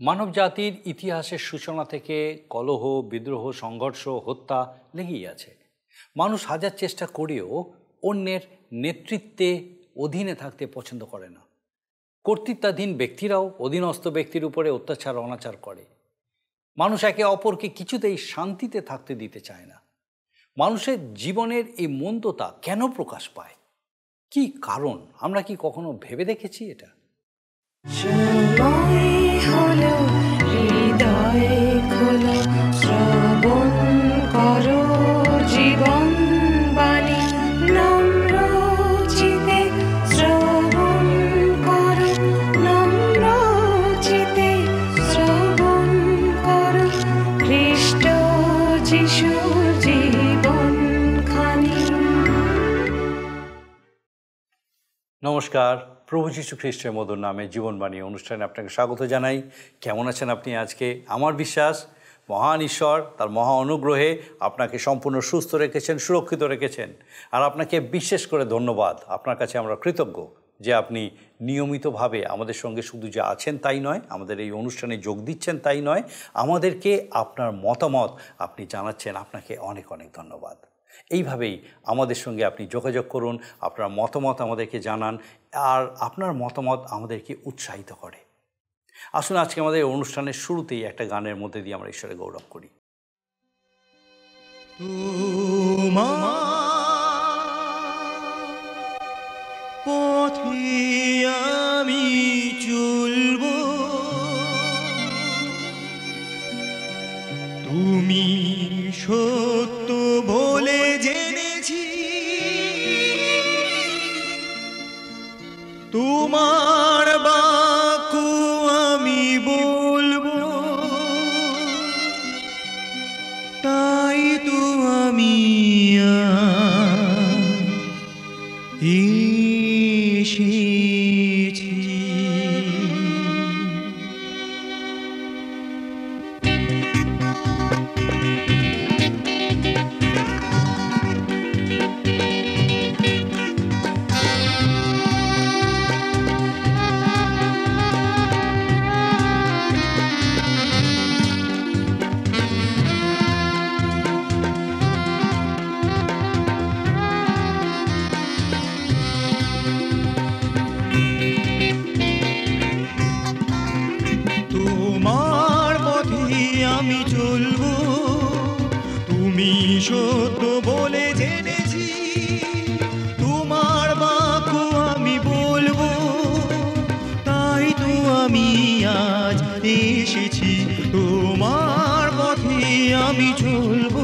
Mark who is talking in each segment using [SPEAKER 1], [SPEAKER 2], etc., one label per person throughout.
[SPEAKER 1] মানব জাতির ইতিহাসের সূচনা থেকে কলহ, বিদ্রোহ, সংঘর্ষ, হত্যা লেগেই আছে। মানুষ হাজার চেষ্টা করেও অন্যের নেতৃত্বে অধীনে থাকতে পছন্দ করে না। কর্তৃত্বাধীন ব্যক্তিরাও অধীনস্থ ব্যক্তির উপরে অত্যাচার অনাচার করে। মানুষ একে অপরকে কিছুতেই শান্তিতে থাকতে দিতে চায় না। মানুষের জীবনের এই মন্দতা কেন প্রকাশ পায়, কি কারণ, আমরা কি কখনো ভেবে দেখেছি এটা? নমস্কার, প্রভু যীশু খ্রিস্টের মধুর নামে জীবনবাণী অনুষ্ঠানে আপনাকে স্বাগত জানাই। কেমন আছেন আপনি আজকে? আমার বিশ্বাস মহান ঈশ্বর তার মহা অনুগ্রহে আপনাকে সম্পূর্ণ সুস্থ রেখেছেন, সুরক্ষিত রেখেছেন। আর আপনাকে বিশেষ করে ধন্যবাদ, আপনার কাছে আমরা কৃতজ্ঞ যে আপনি নিয়মিতভাবে আমাদের সঙ্গে শুধু যে আছেন তাই নয়, আমাদের এই অনুষ্ঠানে যোগ দিচ্ছেন তাই নয়, আমাদেরকে আপনার মতামত আপনি জানাচ্ছেন। আপনাকে অনেক অনেক ধন্যবাদ। এইভাবেই আমাদের সঙ্গে আপনি যোগাযোগ করুন, আপনার মতামত আমাদেরকে জানান, আর আপনার মতামত আমাদেরকে উৎসাহিত করে। আসুন আজকে আমাদের অনুষ্ঠানের শুরুতেই একটা গানের মধ্যে দিয়ে আমরা ঈশ্বরের গৌরব করি।
[SPEAKER 2] পথে আমি চলব, তুমি সত্য বলে জেনেছি, তোমার বাক্য আমি বলবো, তাই তো আমি এসেছি। আমি চলব, তুমি সত্য বলে জেনেছি, তোমার বাক্য আমি বলবো, তাই তো আমি আজ এসেছি। তোমার পথে আমি চলব,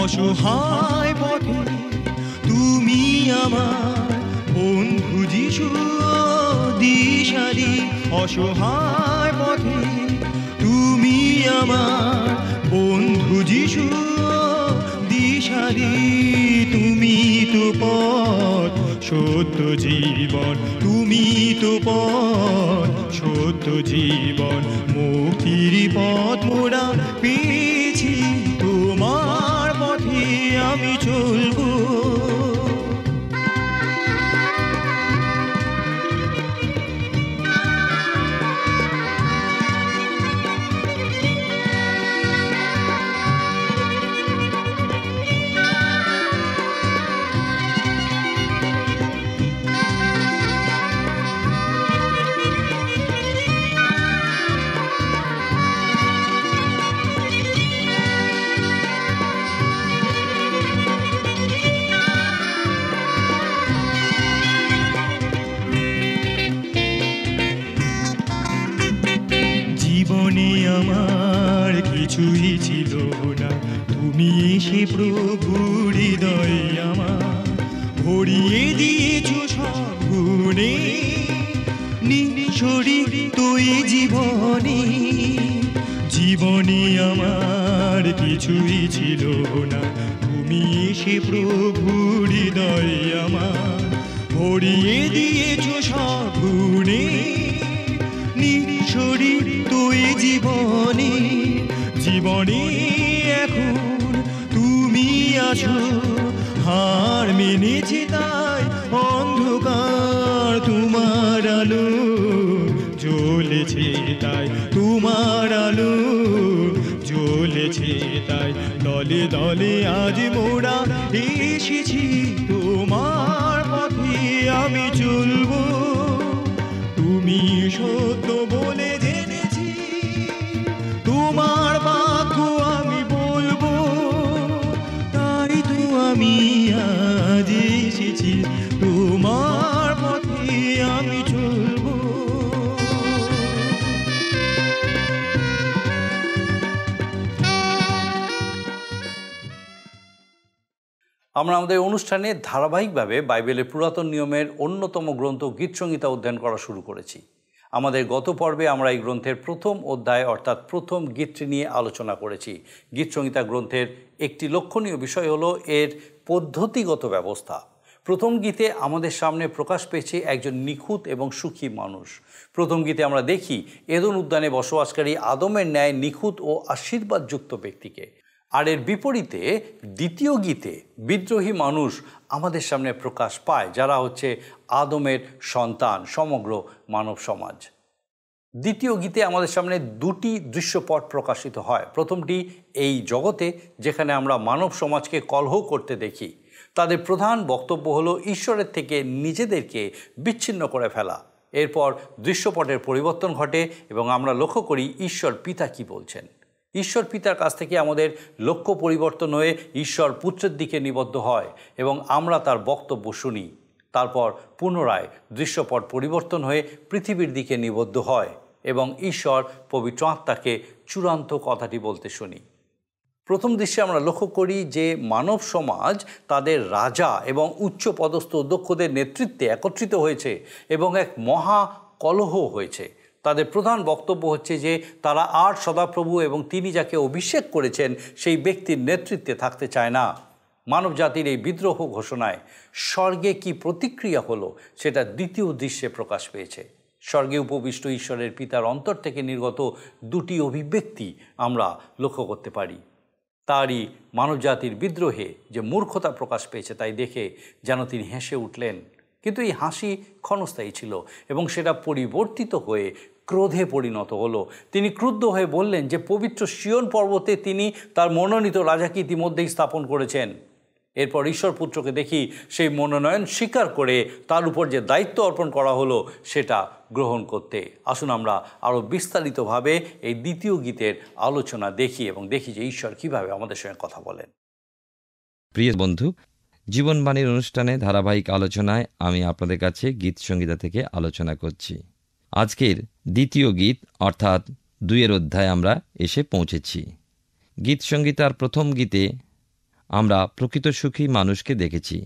[SPEAKER 2] অসহায় পথে তুমি আমার বন্ধু যিশু দিশারি। অসহায় পথে তুমি আমার বন্ধু যিশু দিশারি। তুমি তো পথ সত্য জীবন, তুমি তো পথ সত্য জীবন, মুক্তির পথ মোরা পেয়েছি, তোমার পথে আমি চলব। জীবনে আমার কিছুই ছিল না, তুমি এসে প্রভু হৃদয় আমার ভরিয়ে দিয়েছো সব গুণে, নিঃশরিত এই জীবনে। জীবনে আমার কিছুই ছিল না, তুমি এসে প্রভু হৃদয় আমার ভরিয়ে দিয়েছ সব গুণে, নিঃশরিত এই জীবনে, জীবনে এখন তুমি আছো। হার মেনেছি তাই অন্ধকার, তোমার আলো জ্বলেছে তাই, তোমার আলো জ্বলেছে তাই। দলে দলে আজ মোরা এসেছি, তোমার পথে আমি চলবো। তুমি সত্য বলে জেনেছি, তোমার বাক্য আমি বলবো। তাই তো আমি আজ এসেছি, তোমার পথে আমি চলবো।
[SPEAKER 1] আমরা আমাদের অনুষ্ঠানে ধারাবাহিকভাবে বাইবেলের পুরাতন নিয়মের অন্যতম গ্রন্থ গীতসংহিতা অধ্যয়ন করা শুরু করেছি। আমাদের গত পর্বে আমরা এই গ্রন্থের প্রথম অধ্যায় অর্থাৎ প্রথম গীতটি নিয়ে আলোচনা করেছি। গীতসংহিতা গ্রন্থের একটি লক্ষণীয় বিষয় হলো এর পদ্ধতিগত ব্যবস্থা। প্রথম গীতে আমাদের সামনে প্রকাশ পেয়েছে একজন নিখুঁত এবং সুখী মানুষ। প্রথম গীতে আমরা দেখি এদেন উদ্যানে বসবাসকারী আদমের ন্যায় নিখুঁত ও আশীর্বাদযুক্ত ব্যক্তিকে। আর এর বিপরীতে দ্বিতীয় গীতে বিদ্রোহী মানুষ আমাদের সামনে প্রকাশ পায়, যারা হচ্ছে আদমের সন্তান, সমগ্র মানব সমাজ। দ্বিতীয় গীতে আমাদের সামনে দুটি দৃশ্যপট প্রকাশিত হয়। প্রথমটি এই জগতে, যেখানে আমরা মানব সমাজকে কলহ করতে দেখি। তাদের প্রধান বক্তব্য হলো ঈশ্বরের থেকে নিজেদেরকে বিচ্ছিন্ন করে ফেলা। এরপর দৃশ্যপটের পরিবর্তন ঘটে এবং আমরা লক্ষ্য করি ঈশ্বর পিতা কি বলছেন। ঈশ্বর পিতার কাছ থেকে আমাদের লক্ষ্য পরিবর্তন হয়ে ঈশ্বর পুত্রের দিকে নিবদ্ধ হয় এবং আমরা তার বক্তব্য শুনি। তারপর পুনরায় দৃশ্যপট পরিবর্তন হয়ে পৃথিবীর দিকে নিবদ্ধ হয় এবং ঈশ্বর পবিত্র আত্মাকে চূড়ান্ত কথাটি বলতে শুনি। প্রথম দৃশ্যে আমরা লক্ষ্য করি যে মানব সমাজ তাদের রাজা এবং উচ্চপদস্থ অধ্যক্ষদের নেতৃত্বে একত্রিত হয়েছে এবং এক মহা কলহ হয়েছে। তাদের প্রধান বক্তব্য হচ্ছে যে তারা আর সদাপ্রভু এবং তিনি যাকে অভিষেক করেছেন সেই ব্যক্তির নেতৃত্বে থাকতে চায় না। মানব জাতির এই বিদ্রোহ ঘোষণায় স্বর্গে কি প্রতিক্রিয়া হলো সেটা দ্বিতীয় দৃশ্যে প্রকাশ পেয়েছে। স্বর্গে উপবিষ্ট ঈশ্বরের পিতার অন্তর থেকে নির্গত দুটি অভিব্যক্তি আমরা লক্ষ্য করতে পারি। তারই মানবজাতির বিদ্রোহে যে মূর্খতা প্রকাশ পেয়েছে তাই দেখে যেন তিনি হেসে উঠলেন। কিন্তু এই হাসি ক্ষণস্থায়ী ছিল এবং সেটা পরিবর্তিত হয়ে ক্রোধে পরিণত হলো। তিনি ক্রুদ্ধ হয়ে বললেন যে পবিত্র সিয়ন পর্বতে তিনি তার মনোনীত রাজাকে ইতিমধ্যেই স্থাপন করেছেন। এরপর ঈশ্বর পুত্রকে দেখি সেই মনোনয়ন স্বীকার করে তার উপর যে দায়িত্ব অর্পণ করা হলো সেটা গ্রহণ করতে। আসুন আমরা আরও বিস্তারিতভাবে এই দ্বিতীয় গীতের আলোচনা দেখি এবং দেখি যে ঈশ্বর কিভাবে আমাদের সঙ্গে কথা বলেন।
[SPEAKER 3] প্রিয় বন্ধু, জীবনবাণীর অনুষ্ঠানে ধারাবাহিক আলোচনায় আমি আপনাদের কাছে গীতসংহিতা থেকে আলোচনা করছি। আজকের দ্বিতীয় গীত অর্থাৎ 2 অধ্যায় আমরা এসে পৌঁছেছি। গীতসংহিতার প্রথম গীতে আমরা প্রকৃত সুখী মানুষকে দেখেছি।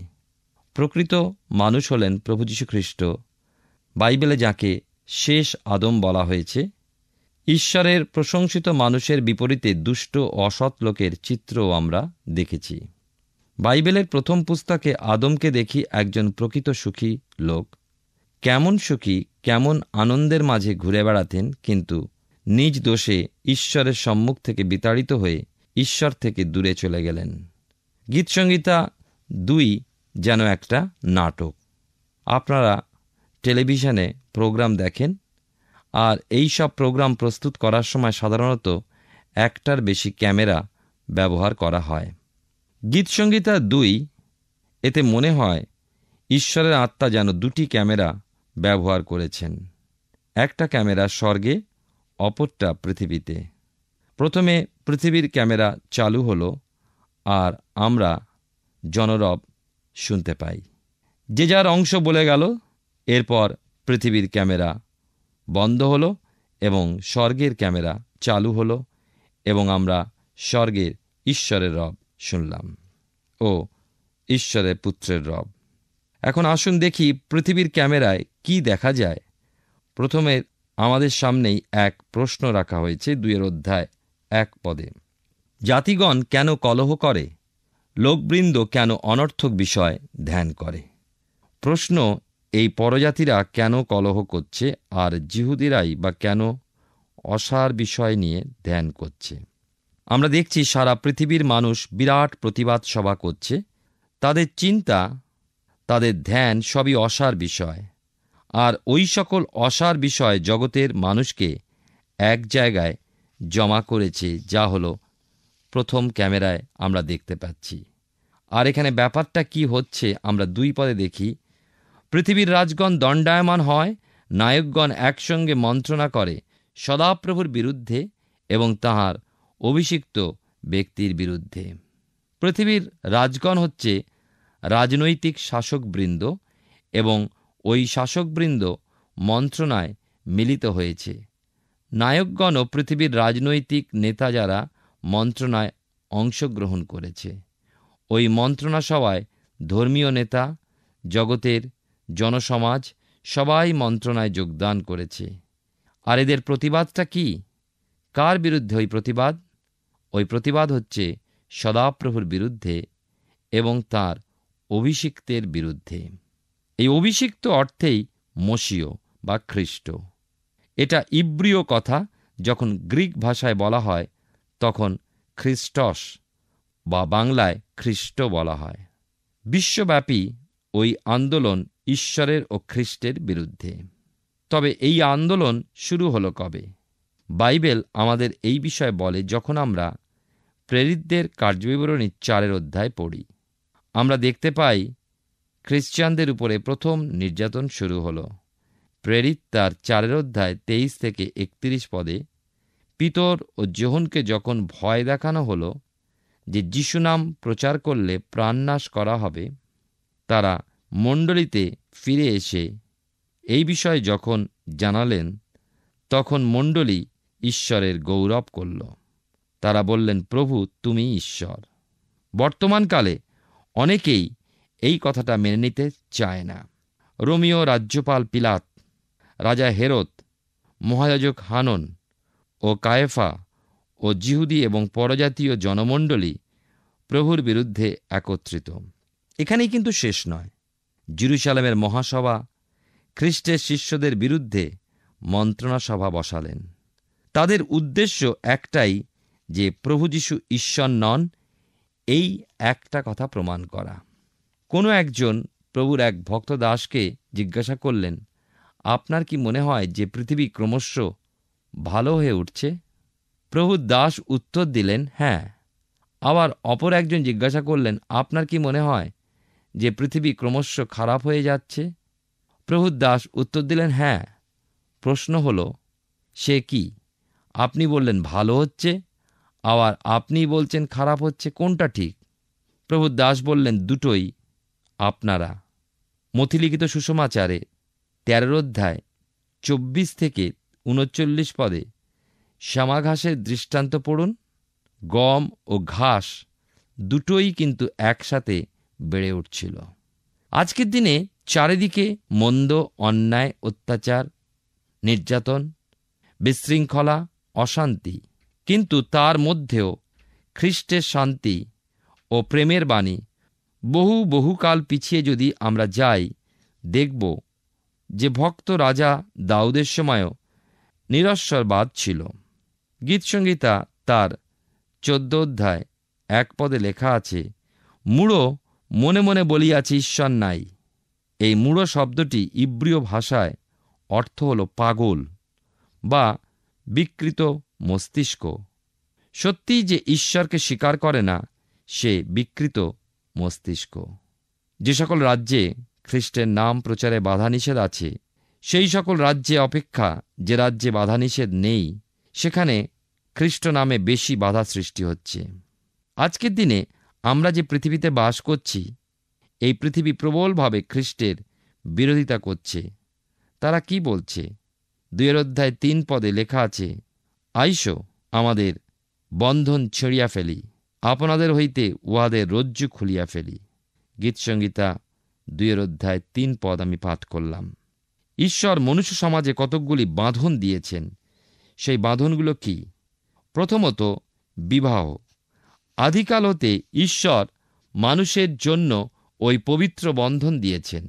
[SPEAKER 3] প্রকৃত মানুষ হলেন প্রভু যীশু খ্রিস্ট। বাইবেলে যাকে শেষ আদম বলা হয়েছে। ঈশ্বরের প্রশংসিত মানুষের বিপরীতে দুষ্ট অসৎ লোকের চিত্রও আমরা দেখেছি। বাইবেলের প্রথম পুস্তকে আদমকে দেখি একজন প্রকৃত সুখী লোক। কেমন সুখী, কেমন আনন্দের মাঝে ঘুরে বেড়াতেন, কিন্তু নিজ দোষে ঈশ্বরের সম্মুখ থেকে বিতাড়িত হয়ে ঈশ্বর থেকে দূরে চলে গেলেন। গীতসংহিতা 2 যেন একটা নাটক। আপনারা টেলিভিশনে প্রোগ্রাম দেখেন, আর এই সব প্রোগ্রাম প্রস্তুত করার সময় সাধারণত একটার বেশি ক্যামেরা ব্যবহার করা হয়। গীতসংহিতা 2 এতে মনে হয় ঈশ্বরের আত্মা যেন 2টি ক্যামেরা ব্যবহার করেছেন। একটা ক্যামেরা স্বর্গে, অপরটা পৃথিবীতে। প্রথমে পৃথিবীর ক্যামেরা চালু হলো আর আমরা জনরব শুনতে পাই। যে যার অংশ বলে গেল। এরপর পৃথিবীর ক্যামেরা বন্ধ হলো এবং স্বর্গের ক্যামেরা চালু হলো এবং আমরা স্বর্গের ঈশ্বরের রব শুনলাম ও ঈশ্বরের পুত্রের রব। এখন আসুন দেখি পৃথিবীর ক্যামেরায় কি দেখা যায়। প্রথমে আমাদের সামনেই এক প্রশ্ন রাখা হয়েছে 2 অধ্যায় 1 পদে। জাতিগণ কেন কলহ করে? লোকবৃন্দ কেন অনর্থক বিষয় ধ্যান করে? প্রশ্ন, এই পরজাতিরা কেন কলহ করছে আর যিহুদিরাই বা কেন অসার বিষয় নিয়ে ধ্যান করছে? আমরা দেখছি সারা পৃথিবীর মানুষ বিরাট প্রতিবাদ সভা করছে। তাদের চিন্তা, তাদের ধ্যান সবই অসার বিষয়। আর ওই সকল অসার বিষয় জগতের মানুষকে এক জায়গায় জমা করেছে, যা হলো প্রথম ক্যামেরায় আমরা দেখতে পাচ্ছি। আর এখানে ব্যাপারটা কি হচ্ছে আমরা 2 পদে দেখি। পৃথিবীর রাজগণ দণ্ডায়মান হয়, নায়কগণ একসঙ্গে মন্ত্রণা করে সদাপ্রভুর বিরুদ্ধে এবং তাহার অভিষিক্ত ব্যক্তির বিরুদ্ধে। পৃথিবীর রাজগণ হচ্ছে রাজনৈতিক শাসকবৃন্দ এবং ওই শাসকবৃন্দ মন্ত্রণায় মিলিত হয়েছে। নায়কগণও পৃথিবীর রাজনৈতিক নেতা যারা মন্ত্রণায় অংশগ্রহণ করেছে। ওই মন্ত্রণা সভায় ধর্মীয় নেতা, জগতের জনসমাজ সবাই মন্ত্রণায় যোগদান করেছে। আর এদের প্রতিবাদটা কি? কার বিরুদ্ধে ওই প্রতিবাদ? ওই প্রতিবাদ হচ্ছে সদাপ্রভুর বিরুদ্ধে এবং তার অভিষিক্তের বিরুদ্ধে। এই অভিষিক্ত অর্থেই মসীয় বা খ্রিস্ট। এটা ইব্রীয় কথা। যখন গ্রিক ভাষায় বলা হয় তখন খ্রিস্টস বা বাংলায় খ্রিস্ট বলা হয়। বিশ্বব্যাপী ওই আন্দোলন ঈশ্বরের ও খ্রিস্টের বিরুদ্ধে। তবে এই আন্দোলন শুরু হলো কবে? বাইবেল আমাদের এই বিষয়ে বলে যখন আমরা প্রেরিতদের কার্যবিবরণী 4 অধ্যায় পড়ি। আমরা দেখতে পাই খ্রিস্টানদের উপরে প্রথম নির্যাতন শুরু হলো। প্রেরিত তার 4 অধ্যায় 23 থেকে 31 পদে পিতর ও যোহনকে যখন ভয় দেখানো হলো যে যিশু নাম প্রচার করলে প্রাণনাশ করা হবে, তারা মণ্ডলীতে ফিরে এসে এই বিষয়ে যখন জানালেন, তখন মণ্ডলী ঈশ্বরের গৌরব করল। তারা বললেন, প্রভু তুমি ঈশ্বর। বর্তমানকালে অনেকেই এই কথাটা মেনে নিতে চায় না। রোমীয় রাজ্যপাল পিলাত, রাজা হেরোদ, মহাযাজক হানন ও কায়েফা ও যিহুদি এবং পরজাতীয় জনমণ্ডলী প্রভুর বিরুদ্ধে একত্রিত। এখানেই কিন্তু শেষ নয়। জেরুজালেমের মহাসভা খ্রিস্টের শিষ্যদের বিরুদ্ধে মন্ত্রণা সভা বসালেন। তাদের উদ্দেশ্য একটাই, যে প্রভু যীশু ঈশ্বর নন, এই একটা কথা প্রমাণ করা। কোনো একজন প্রভুর এক ভক্ত দাসকে জিজ্ঞাসা করলেন, আপনার কি মনে হয় যে পৃথিবী ক্রমশ ভালো হয়ে উঠছে? প্রভু দাস উত্তর দিলেন, হ্যাঁ। আবার অপর একজন জিজ্ঞাসা করলেন, আপনার কি মনে হয় যে পৃথিবী ক্রমশ খারাপ হয়ে যাচ্ছে? প্রভু দাস উত্তর দিলেন, হ্যাঁ। প্রশ্ন হলো, সে কি? আপনি বললেন ভালো হচ্ছে, আবার আপনি বলছেন খারাপ হচ্ছে, কোনটা ঠিক? প্রভু দাস বললেন, দুটোই আপনারা। মথিলিখিত সুসমাচারে 13 অধ্যায় 24 থেকে 39 পদে শ্যামাঘাসের দৃষ্টান্ত পড়ুন। গম ও ঘাস দুটোই কিন্তু একসাথে বেড়ে উঠছিল। আজকের দিনে চারিদিকে মন্দ, অন্যায়, অত্যাচার, নির্যাতন, বিশৃঙ্খলা, অশান্তি, কিন্তু তার মধ্যেও খ্রিস্টের শান্তি ও প্রেমের বাণী। বহুকাল পিছিয়ে যদি আমরা যাই, দেখব যে ভক্ত রাজা দাউদের সময়ও নিরস্বরবাদ ছিল। গীতসংহিতা তার 14 অধ্যায় 1 পদে লেখা আছে, মূঢ় মনে মনে বলিয়াছে ঈশ্বর নাই। এই মূঢ় শব্দটি ইব্রীয় ভাষায় অর্থ হল পাগল বা বিকৃত মস্তিষ্ক। সত্যিই যে ঈশ্বরকে স্বীকার করে না, সে বিকৃত মস্তিষ্ক। যে সকল রাজ্যে খ্রিস্টের নাম প্রচারে বাধানিষেধ আছে, সেই সকল রাজ্যে অপেক্ষা যে রাজ্যে বাধানিষেধ নেই, সেখানে খ্রিস্ট নামে বেশি বাধা সৃষ্টি হচ্ছে। আজকের দিনে আমরা যে পৃথিবীতে বাস করছি, এই পৃথিবী প্রবলভাবে খ্রিস্টের বিরোধিতা করছে। তারা কি বলছে? 2 অধ্যায় 3 পদে লেখা আছে, আইসো আমাদের বন্ধন ছিঁড়িয়া ফেলি, আপনাদের হইতে উহাদের রজ্জু খুলিয়া ফেলি। গীতসংহিতা 2 অধ্যায় 3 পদ আমি পাঠ করলাম। ঈশ্বর মনুষ্য সমাজে কতকগুলি বাঁধন দিয়েছেন। সেই বাঁধনগুলো কি? প্রথমত, বিবাহ। আদিকাল হতে ঈশ্বর মানুষের জন্য ওই পবিত্র বন্ধন দিয়েছেন।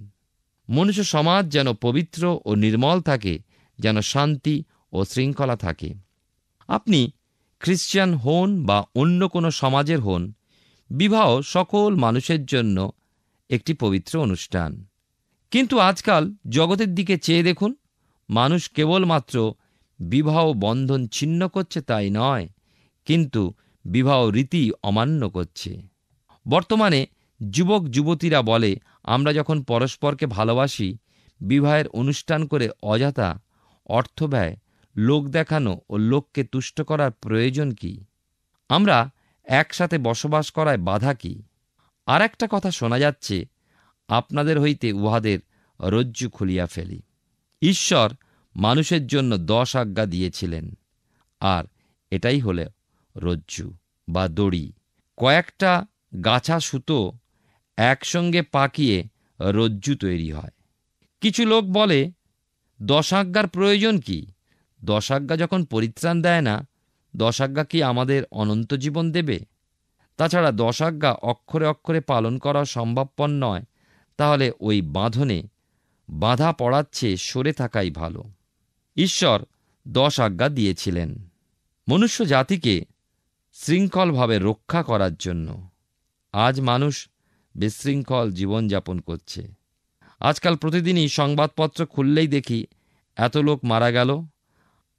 [SPEAKER 3] মনুষ্য সমাজ যেন পবিত্র ও নির্মল থাকে, যেন শান্তি ও শৃঙ্খলা থাকে। আপনি খ্রিস্টান হন বা অন্য কোনো সমাজের হন, বিবাহ সকল মানুষের জন্য একটি পবিত্র অনুষ্ঠান। কিন্তু আজকাল জগতের দিকে চেয়ে দেখুন, মানুষ কেবলমাত্র বিবাহ বন্ধন ছিন্ন করছে তাই নয়, কিন্তু বিবাহ রীতি অমান্য করছে। বর্তমানে যুবক যুবতীরা বলে, আমরা যখন পরস্পরকে ভালোবাসি, বিবাহের অনুষ্ঠান করে অযথা অর্থ ব্যয়, লোক দেখানো ও লোককে তুষ্ট করার প্রয়োজন কি? আমরা একসাথে বসবাস করায় বাধা কি? আর একটা কথা শোনা যাচ্ছে, আপনাদের হইতে উহাদের রজ্জু খুলিয়া ফেলি। ঈশ্বর মানুষের জন্য 10 আজ্ঞা দিয়েছিলেন, আর এটাই হল রজ্জু বা দড়ি। কয়েকটা গাছা সুতো একসঙ্গে পাকিয়ে রজ্জু তৈরি হয়। কিছু লোক বলে, 10 আজ্ঞার প্রয়োজন কি? 10 আজ্ঞা যখন পরিত্রাণ দেয় না, 10 আজ্ঞা কি আমাদের অনন্ত জীবন দেবে? তাছাড়া 10 আজ্ঞা অক্ষরে অক্ষরে পালন করা সম্ভবপর নয়, তাহলে ওই বাঁধনে বাঁধা পড়াচ্ছে সরে থাকাই ভালো। ঈশ্বর 10 আজ্ঞা দিয়েছিলেন মনুষ্য জাতিকে শৃঙ্খলভাবে রক্ষা করার জন্য। আজ মানুষ বিশৃঙ্খল জীবনযাপন করছে। আজকাল প্রতিদিনই সংবাদপত্র খুললেই দেখি, এত লোক মারা গেল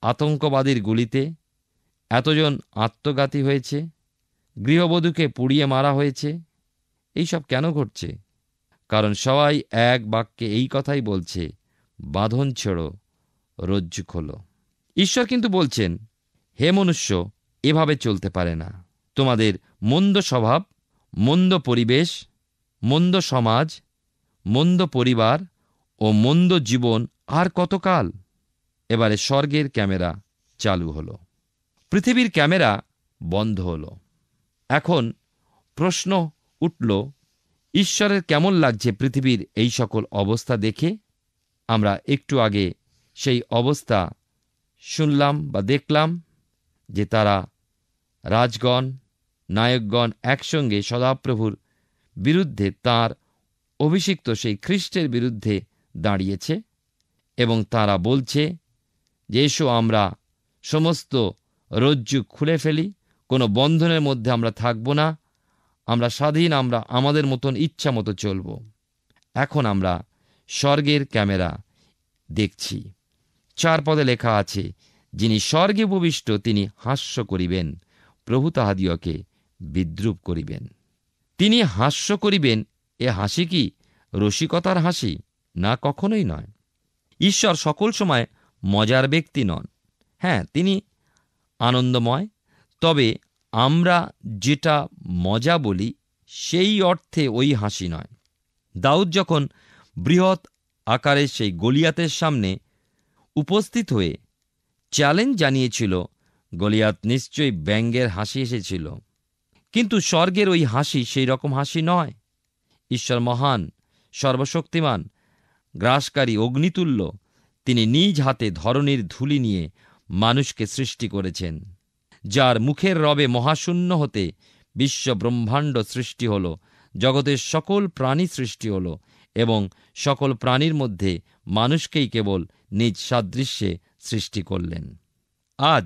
[SPEAKER 3] আতঙ্কবাদীর গুলিতে, এতজন আত্মঘাতী হয়েছে, গৃহবধূকে পুড়িয়ে মারা হয়েছে। এইসব কেন ঘটছে? কারণ সবাই এক বাক্যে এই কথাই বলছে, বাঁধন ছেড়ো, রজ্জু খোলো। ঈশ্বর কিন্তু বলছেন, হে মনুষ্য, এভাবে চলতে পারে না। তোমাদের মন্দ স্বভাব, মন্দ পরিবেশ, মন্দ সমাজ, মন্দ পরিবার ও মন্দ জীবন আর কতকাল? এবারে স্বর্গের ক্যামেরা চালু হলো, পৃথিবীর ক্যামেরা বন্ধ হলো। এখন প্রশ্ন উঠল, ঈশ্বরের কেমন লাগছে পৃথিবীর এই সকল অবস্থা দেখে? আমরা একটু আগে সেই অবস্থা শুনলাম বা দেখলাম, যে তারা রাজগণ, নায়কগণ একসঙ্গে সদাপ্রভুর বিরুদ্ধে, তাঁর অভিষিক্ত সেই খ্রিস্টের বিরুদ্ধে দাঁড়িয়েছে এবং তারা বলছে যে এসো আমরা সমস্ত রজ্জু খুলে ফেলি, কোনো বন্ধনের মধ্যে আমরা থাকব না, আমরা স্বাধীন, আমরা আমাদের মতন ইচ্ছা মতো চলব। এখন আমরা স্বর্গের ক্যামেরা দেখছি। 4 পদে লেখা আছে, যিনি স্বর্গে উপবিষ্ট তিনি হাস্য করিবেন, প্রভু তাহাদিওকে বিদ্রূপ করিবেন। তিনি হাস্য করিবেন, এ হাসি কি রসিকতার হাসি? না, কখনোই নয়। ঈশ্বর সকল সময় মজার ব্যক্তি নন। হ্যাঁ, তিনি আনন্দময়, তবে আমরা যেটা মজা বলি সেই অর্থে ওই হাসি নয়। দাউদ যখন বৃহৎ আকারের সেই গলিয়াতের সামনে উপস্থিত হয়ে চ্যালেঞ্জ জানিয়েছিল, গলিয়াত নিশ্চয়ই ব্যঙ্গের হাসি এসেছিল, কিন্তু স্বর্গের ওই হাসি সেই রকম হাসি নয়। ঈশ্বর মহান, সর্বশক্তিমান, গ্রাসকারী, অগ্নিতুল্য। তিনি নিজ হাতে ধরণীর ধূলি নিয়ে মানুষকে সৃষ্টি করেছেন, যার মুখের রবে মহাশূন্য হতে বিশ্ব ব্রহ্মাণ্ড সৃষ্টি হল, জগতের সকল প্রাণী সৃষ্টি হল এবং সকল প্রাণীর মধ্যে মানুষকেই কেবল নিজ সাদৃশ্যে সৃষ্টি করলেন। আজ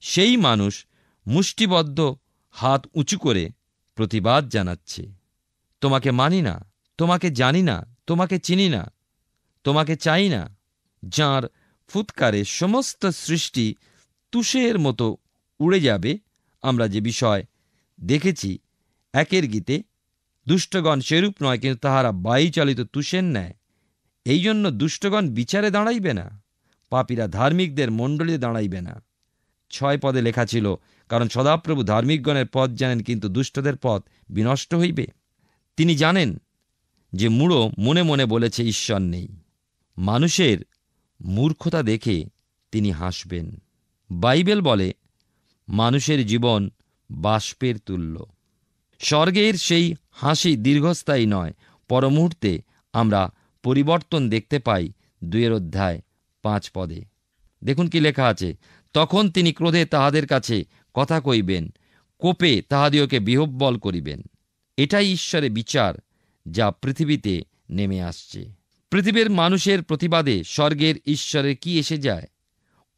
[SPEAKER 3] সেই মানুষ মুষ্টিবদ্ধ হাত উঁচু করে প্রতিবাদ জানাচ্ছে, তোমাকে মানি না, তোমাকে জানি না, তোমাকে চিনি না, তোমাকে চাই না। যাঁর ফুৎকারে সমস্ত সৃষ্টি তুষের মতো উড়ে যাবে, আমরা যে বিষয় দেখেছি 1 গীতে, দুষ্টগণ সেরূপ নয়, কিন্তু তাহারা বায়ুচালিত তুষের ন্যায়। এই জন্য দুষ্টগণ বিচারে দাঁড়াইবে না, পাপীরা ধার্মিকদের মণ্ডলীতে দাঁড়াইবে না। 6 পদে লেখা ছিল, কারণ সদাপ্রভু ধার্মিকগণের পথ জানেন, কিন্তু দুষ্টদের পথ বিনষ্ট হইবে। তিনি জানেন যে মূঢ় মনে মনে বলেছে ঈশ্বর নেই। মানুষের মূর্খতা দেখে তিনি হাসবেন। বাইবেল বলে, মানুষের জীবন বাষ্পের তুল্য। স্বর্গের সেই হাসি দীর্ঘস্থায়ী নয়, পরমুহূর্তে আমরা পরিবর্তন দেখতে পাই। 2 অধ্যায় 5 পদে দেখুন কি লেখা আছে, তখন তিনি ক্রোধে তাহাদের কাছে কথা কইবেন, কোপে তাহাদিওকে বিহ্বল করিবেন। এটাই ঈশ্বরের বিচার যা পৃথিবীতে নেমে আসছে। পৃথিবীর মানুষের প্রতিবাদে স্বর্গের ঈশ্বরের কি এসে যায়?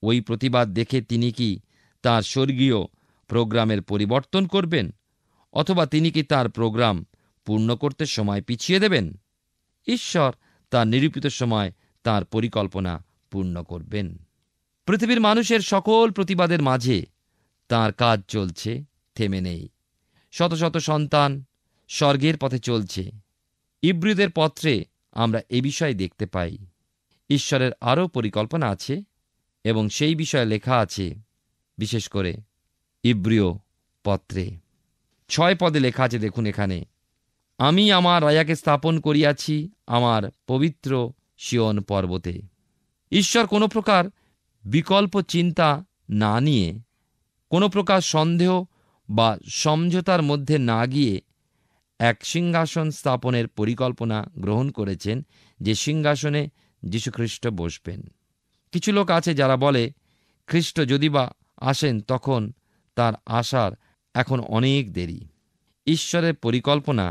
[SPEAKER 3] ওই প্রতিবাদ দেখে তিনি কি তার স্বর্গীয় প্রোগ্রামের পরিবর্তন করবেন, অথবা তিনি কি তার প্রোগ্রাম পূর্ণ করতে সময় পিছিয়ে দেবেন? ঈশ্বর তার নিরূপিত সময় তার পরিকল্পনা পূর্ণ করবেন। পৃথিবীর মানুষের সকল প্রতিবাদের মাঝে তার কাজ চলছে, থেমে নেই। শত শত সন্তান স্বর্গের পথে চলছে। ইব্রিয়দের পত্রে আমরা এ বিষয়ে দেখতে পাই। ঈশ্বরের আরও পরিকল্পনা আছে এবং সেই বিষয়ে লেখা আছে, বিশেষ করে ইব্রিয় পত্রে 6 পদে লেখা আছে। দেখুন এখানে, আমি আমার রাজাকে স্থাপন করিয়াছি আমার পবিত্র সিয়ন পর্বতে। ঈশ্বর কোনো প্রকার বিকল্প চিন্তা না নিয়ে, কোনো প্রকার সন্দেহ বা সমঝোতার মধ্যে না গিয়ে এক সিংহাসন স্থাপনের পরিকল্পনা গ্রহণ করেছেন, যে সিংহাসনে যীশুখ্রিস্ট বসবেন। কিছু লোক আছে যারা বলে, খ্রিস্ট যদি বা আসেন তখন তার আসার এখন অনেক দেরি। ঈশ্বরের পরিকল্পনা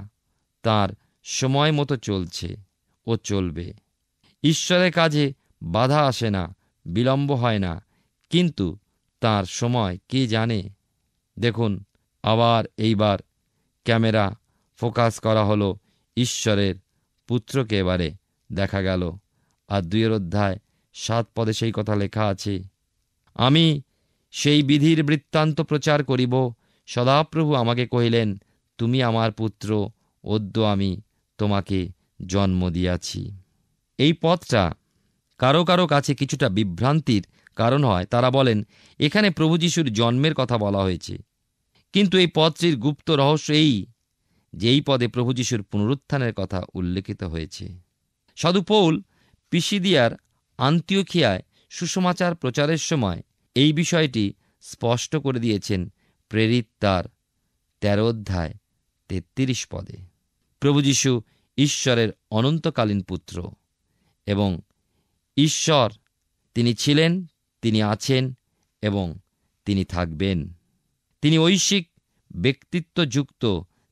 [SPEAKER 3] তার সময় মতো চলছে ও চলবে। ঈশ্বরের কাজে বাধা আসে না, বিলম্ব হয় না, কিন্তু তার সময় কে জানে। দেখুন, আবার এইবার ক্যামেরা ফোকাস করা হলো ঈশ্বরের পুত্রকে, এবারে দেখা গেল। আর 2 অধ্যায় 7 পদে সেই কথা লেখা আছে, আমি সেই বিধির বৃত্তান্ত প্রচার করিব। সদাপ্রভু আমাকে কহিলেন, তুমি আমার পুত্র, অদ্য আমি তোমাকে জন্ম দিয়াছি। এই পদটা কারো কারো কাছে কিছুটা বিভ্রান্তির কারণ হয়। তারা বলেন, এখানে প্রভু যীশুর জন্মের কথা বলা হয়েছে, কিন্তু এই পদটির গুপ্ত রহস্য এই যে এই পদে প্রভু যীশুর পুনরুত্থানের কথা উল্লেখিত হয়েছে। সাধু পৌল পিসিদিয়ার আন্তিওখিয়ায় সুসমাচার প্রচারের সময় এই বিষয়টি স্পষ্ট করে দিয়েছেন প্রেরিত তার 13 অধ্যায় 33 পদে। প্রভু যীশু ঈশ্বরের অনন্তকালীন পুত্র এবং ঈশ্বর। তিনি ছিলেন, তিনি আছেন এবং তিনি থাকবেন। তিনি ঐশিক ব্যক্তিত্বযুক্ত,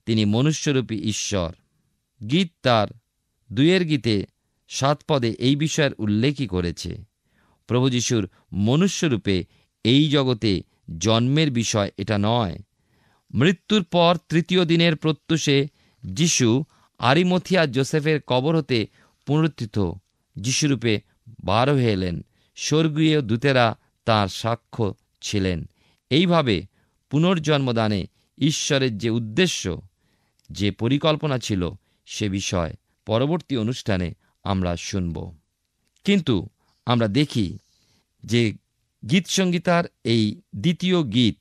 [SPEAKER 3] তিনি মনুষ্যরূপী ঈশ্বর। গীত তার 2 গীতে 7 পদে এই বিষয়ের উল্লেখই করেছে। প্রভু যীশুর মনুষ্যরূপে এই জগতে জন্মের বিষয় এটা নয়। মৃত্যুর পর 3য় দিনের প্রত্যুষে যীশু আরিমথিয়া যোসেফের কবর হতে পুনরুত্থিত যীশুরূপে বার হয়ে এলেন। স্বর্গীয় দূতেরা তাঁর সাক্ষ্য ছিলেন। এইভাবে পুনর্জন্মদানে ঈশ্বরের যে উদ্দেশ্য, যে পরিকল্পনা ছিল, সে বিষয় পরবর্তী অনুষ্ঠানে আমরা শুনব। কিন্তু আমরা দেখি যে গীতসংগীতার এই 2য় গীত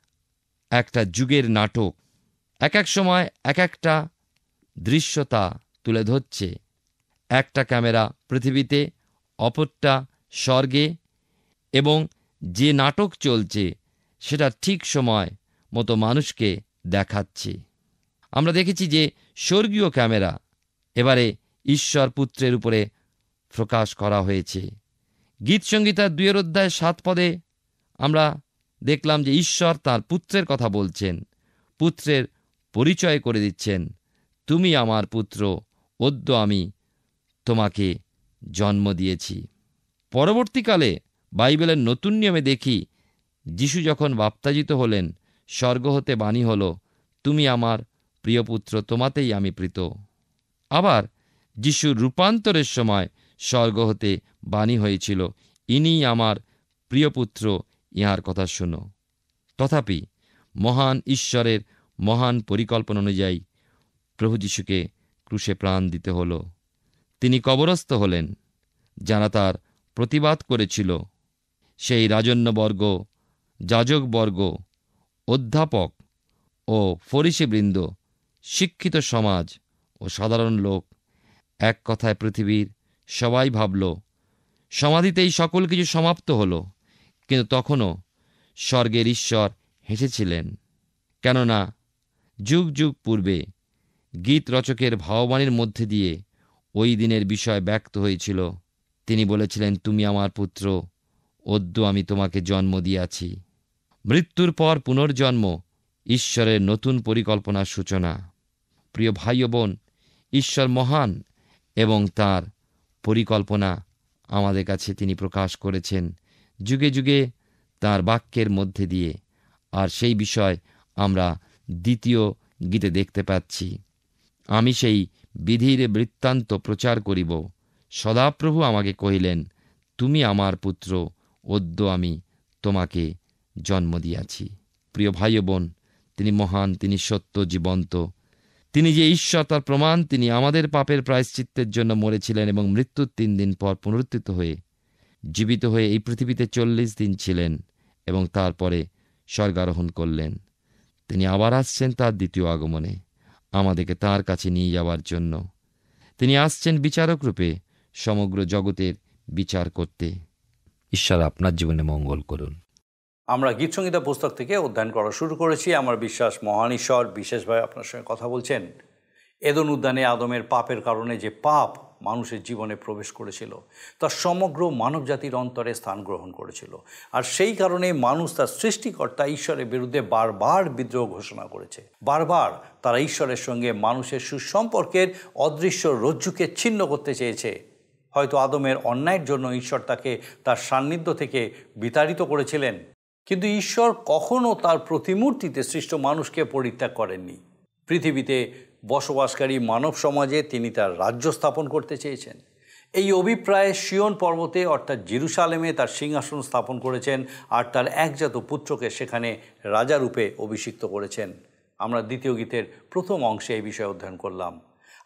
[SPEAKER 3] একটা যুগের নাটক। এক এক সময় এক একটা দৃশ্যতা তুলে ধরছে। একটা ক্যামেরা পৃথিবীতে, অপরটা স্বর্গে, এবং যে নাটক চলছে সেটা ঠিক সময় মতো মানুষকে দেখাচ্ছে। আমরা দেখেছি যে স্বর্গীয় ক্যামেরা এবারে ঈশ্বর পুত্রের উপরে প্রকাশ করা হয়েছে। গীতসংগীতার 2 অধ্যায় 7 পদে আমরা দেখলাম যে ঈশ্বর তাঁর পুত্রের কথা বলছেন, পুত্রের পরিচয় করে দিচ্ছেন, তুমি আমার পুত্র, অদ্য আমি তোমাকে জন্ম দিয়েছি। পরবর্তীকালে বাইবেলের নতুন নিয়মে দেখি, যিশু যখন বাপ্তাজিত হলেন, স্বর্গ হতে বাণী হল, তুমি আমার প্রিয় পুত্র, তোমাতেই আমি প্রীত। আবার যিশুর রূপান্তরের সময় স্বর্গ হতে বাণী হয়েছিল, ইনিই আমার প্রিয় পুত্র, ইহার কথা শোনো। তথাপি মহান ঈশ্বরের মহান পরিকল্পনা অনুযায়ী প্রভু যিশুকে ক্রুশে প্রাণ দিতে হল। তিনি কবরস্থ হলেন। যারা তার প্রতিবাদ করেছিল, সেই রাজন্যবর্গ, যাজকবর্গ, অধ্যাপক ও ফরিসীবৃন্দ, শিক্ষিত সমাজ ও সাধারণ লোক, এক কথায় পৃথিবীর সবাই ভাবল সমাধিতেই সকল কিছু সমাপ্ত হল। কিন্তু তখনও স্বর্গের ঈশ্বর হেসেছিলেন, কেননা যুগ যুগ পূর্বে গীত রচকের ভাববাণীর মধ্যে দিয়ে ওই দিনের বিষয় ব্যক্ত হয়েছিল। তিনি বলেছিলেন, তুমি আমার পুত্র, অদ্য আমি তোমাকে জন্ম দিয়াছি। মৃত্যুর পর পুনর্জন্ম ঈশ্বরের নতুন পরিকল্পনার সূচনা। প্রিয় ভাই ও বোন, ঈশ্বর মহান এবং তাঁর পরিকল্পনা আমাদের কাছে তিনি প্রকাশ করেছেন যুগে যুগে তাঁর বাক্যের মধ্যে দিয়ে। আর সেই বিষয় আমরা দ্বিতীয় গীতে দেখতে পাচ্ছি, আমি সেই বিধির বৃত্তান্ত প্রচার করিব। সদাপ্রভু আমাকে কহিলেন, তুমি আমার পুত্র, অদ্য আমি তোমাকে জন্ম দিয়াছি। প্রিয় ভাই ও বোন, তিনি মহান, তিনি সত্য, জীবন্ত, তিনি যে ঈশ্বর তার প্রমাণ। তিনি আমাদের পাপের প্রায়শ্চিত্তের জন্য মরেছিলেন এবং মৃত্যুর 3 দিন পর পুনরুত্থিত হয়ে জীবিত হয়ে এই পৃথিবীতে 40 দিন ছিলেন এবং তারপরে স্বর্গারোহণ করলেন। তিনি আবার আসছেন তার দ্বিতীয় আগমনে আমাদেরকে তাঁর কাছে নিয়ে যাওয়ার জন্য। তিনি আসছেন বিচারক রূপে সমগ্র জগতের বিচার করতে। ঈশ্বর আপনার জীবনে মঙ্গল করুন।
[SPEAKER 1] আমরা গীতসংহিতা পুস্তক থেকে অধ্যয়ন করা শুরু করেছি। আমার বিশ্বাস মহান ঈশ্বর বিশেষভাবে আপনার সঙ্গে কথা বলছেন। এদেন উদ্যানে আদমের পাপের কারণে যে পাপ মানুষের জীবনে প্রবেশ করেছিল তা সমগ্র মানবজাতির অন্তরে স্থান গ্রহণ করেছিল। আর সেই কারণে মানুষ তার সৃষ্টিকর্তা ঈশ্বরের বিরুদ্ধে বারবার বিদ্রোহ ঘোষণা করেছে। বারবার তারা ঈশ্বরের সঙ্গে মানুষের সুসম্পর্কের অদৃশ্য রজ্জুকে ছিন্ন করতে চেয়েছে। হয়তো আদমের অন্যায়ের জন্য ঈশ্বর তাকে তার সান্নিধ্য থেকে বিতাড়িত করেছিলেন, কিন্তু ঈশ্বর কখনও তার প্রতিমূর্তিতে সৃষ্ট মানুষকে পরিত্যাগ করেননি। পৃথিবীতে বসবাসকারী মানব সমাজে তিনি তার রাজ্য স্থাপন করতে চেয়েছেন। এই অভিপ্রায়ে সিয়ন পর্বতে অর্থাৎ জেরুসালেমে তার সিংহাসন স্থাপন করেছেন আর তার একজাত পুত্রকে সেখানে রাজারূপে অভিষিক্ত করেছেন। আমরা দ্বিতীয় গীতের প্রথম অংশে এই বিষয়ে অধ্যয়ন করলাম।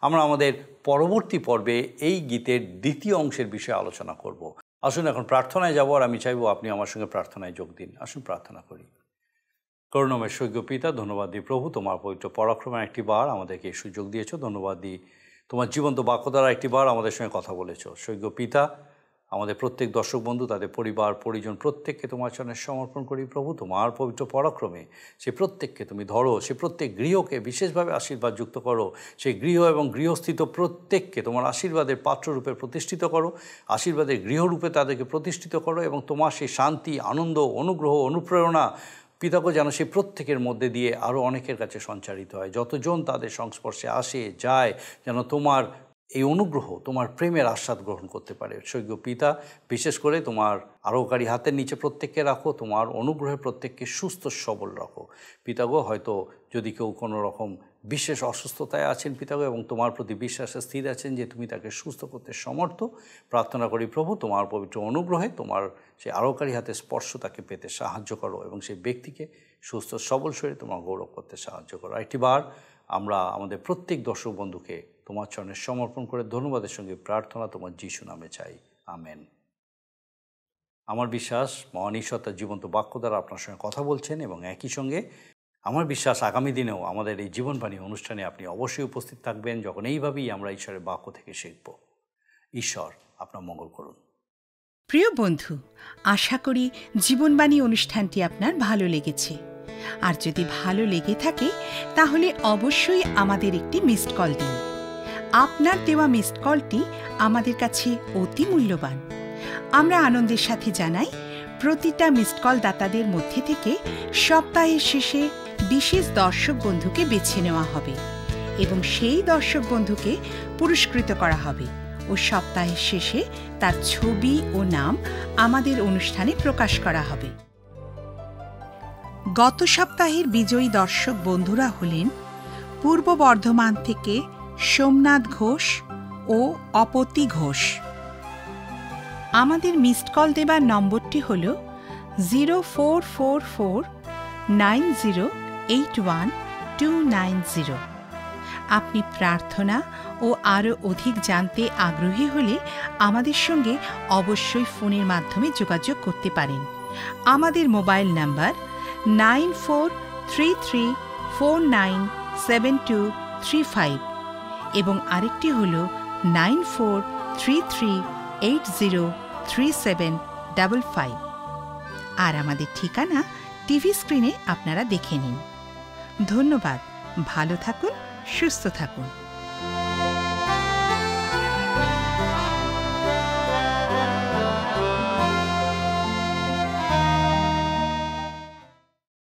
[SPEAKER 1] আমরা আমাদের পরবর্তী পর্বে এই গীতের দ্বিতীয় অংশের বিষয়ে আলোচনা করব। আসুন এখন প্রার্থনায় যাব, আর আমি চাইব আপনি আমার সঙ্গে প্রার্থনায় যোগ দিন। আসুন প্রার্থনা করি। করুণাময় স্বর্গীয় পিতা, ধন্যবাদ দিই প্রভু তোমার পবিত্র পরাক্রমে একটি বার আমাদেরকে এই সুযোগ দিয়েছো। ধন্যবাদ দিই তোমার জীবন্ত বাক্য দ্বারা একটি বার আমাদের সঙ্গে কথা বলেছো। স্বর্গীয় পিতা, আমাদের প্রত্যেক দর্শক বন্ধু, তাদের পরিবার পরিজন প্রত্যেককে তোমার চরণে সমর্পণ করি প্রভু। তোমার পবিত্র পরাক্রমে সে প্রত্যেককে তুমি ধরো, সে প্রত্যেক গৃহকে বিশেষভাবে আশীর্বাদ যুক্ত করো। সেই গৃহ এবং গৃহস্থিত প্রত্যেককে তোমার আশীর্বাদের পাত্ররূপে প্রতিষ্ঠিত করো, আশীর্বাদের গৃহরূপে তাদেরকে প্রতিষ্ঠিত করো এবং তোমার সেই শান্তি, আনন্দ, অনুগ্রহ, অনুপ্রেরণা পিতাকে যেন সেই প্রত্যেকের মধ্যে দিয়ে আরও অনেকের কাছে সঞ্চারিত হয়। যতজন তাদের সংস্পর্শে আসে যায় যেন তোমার এই অনুগ্রহ, তোমার প্রেমের আস্বাদ গ্রহণ করতে পারে। স্বর্গীয় পিতা, বিশেষ করে তোমার আরোগ্যকারী হাতের নিচে প্রত্যেককে রাখো, তোমার অনুগ্রহে প্রত্যেককে সুস্থ সবল রাখো পিতাগো। হয়তো যদি কেউ কোনো রকম বিশেষ অসুস্থতায় আছেন পিতাগো এবং তোমার প্রতি বিশ্বাসে স্থির আছেন যে তুমি তাকে সুস্থ করতে সমর্থ, প্রার্থনা করি প্রভু তোমার পবিত্র অনুগ্রহে তোমার সেই আরোগ্যকারী হাতে স্পর্শ তাকে পেতে সাহায্য করো এবং সেই ব্যক্তিকে সুস্থ সবল শরীরে তোমার গৌরব করতে সাহায্য করো। একটিবার আমরা আমাদের প্রত্যেক দর্শক বন্ধুকে তোমার চরণে সমর্পণ করে ধন্যবাদের সঙ্গে প্রার্থনা তোমার যিশু নামে চাই, আমেন। আমার বিশ্বাস মহান ঈশ্বর তার জীবন্ত বাক্য দ্বারা আপনার সঙ্গে কথা বলছেন এবং একই সঙ্গে আমার বিশ্বাস আগামী দিনেও আমাদের এই জীবনবাণী অনুষ্ঠানে আপনি অবশ্যই উপস্থিত থাকবেন, যখন এইভাবেই আমরা ঈশ্বরের বাক্য থেকে শিখব। ঈশ্বর আপনার মঙ্গল করুন।
[SPEAKER 4] প্রিয় বন্ধু, আশা করি জীবনবাণী অনুষ্ঠানটি আপনার ভালো লেগেছে। আর যদি ভালো লেগে থাকে তাহলে অবশ্যই আমাদের একটি মিসড কল দিন। আপনার দেওয়া মিসড কলটি আমাদের কাছে অতি মূল্যবান। আমরা আনন্দের সাথে জানাই, প্রতিটা মিসড কল দাতাদের মধ্যে থেকে সপ্তাহের শেষে বিশেষ দর্শক বন্ধুকে বেছে নেওয়া হবে এবং সেই দর্শক বন্ধুকে পুরস্কৃত করা হবে ও সপ্তাহের শেষে তার ছবি ও নাম আমাদের অনুষ্ঠানে প্রকাশ করা হবে। গত সপ্তাহের বিজয়ী দর্শক বন্ধুরা হলেন পূর্ব বর্ধমান থেকে সোমনাথ ঘোষ ও অপতি ঘোষ। আমাদের মিসড কল দেবার নম্বরটি হল 04449081 আপনি প্রার্থনা ও আরও অধিক জানতে আগ্রহী হলে আমাদের সঙ্গে অবশ্যই ফোনের মাধ্যমে যোগাযোগ করতে পারেন। আমাদের মোবাইল নাম্বার 9433497235 এবং আরেকটি হল 9433803755। আর আমাদের ঠিকানা টিভি স্ক্রিনে আপনারা দেখে নিন। ধন্যবাদ। ভালো থাকুন, সুস্থ থাকুন।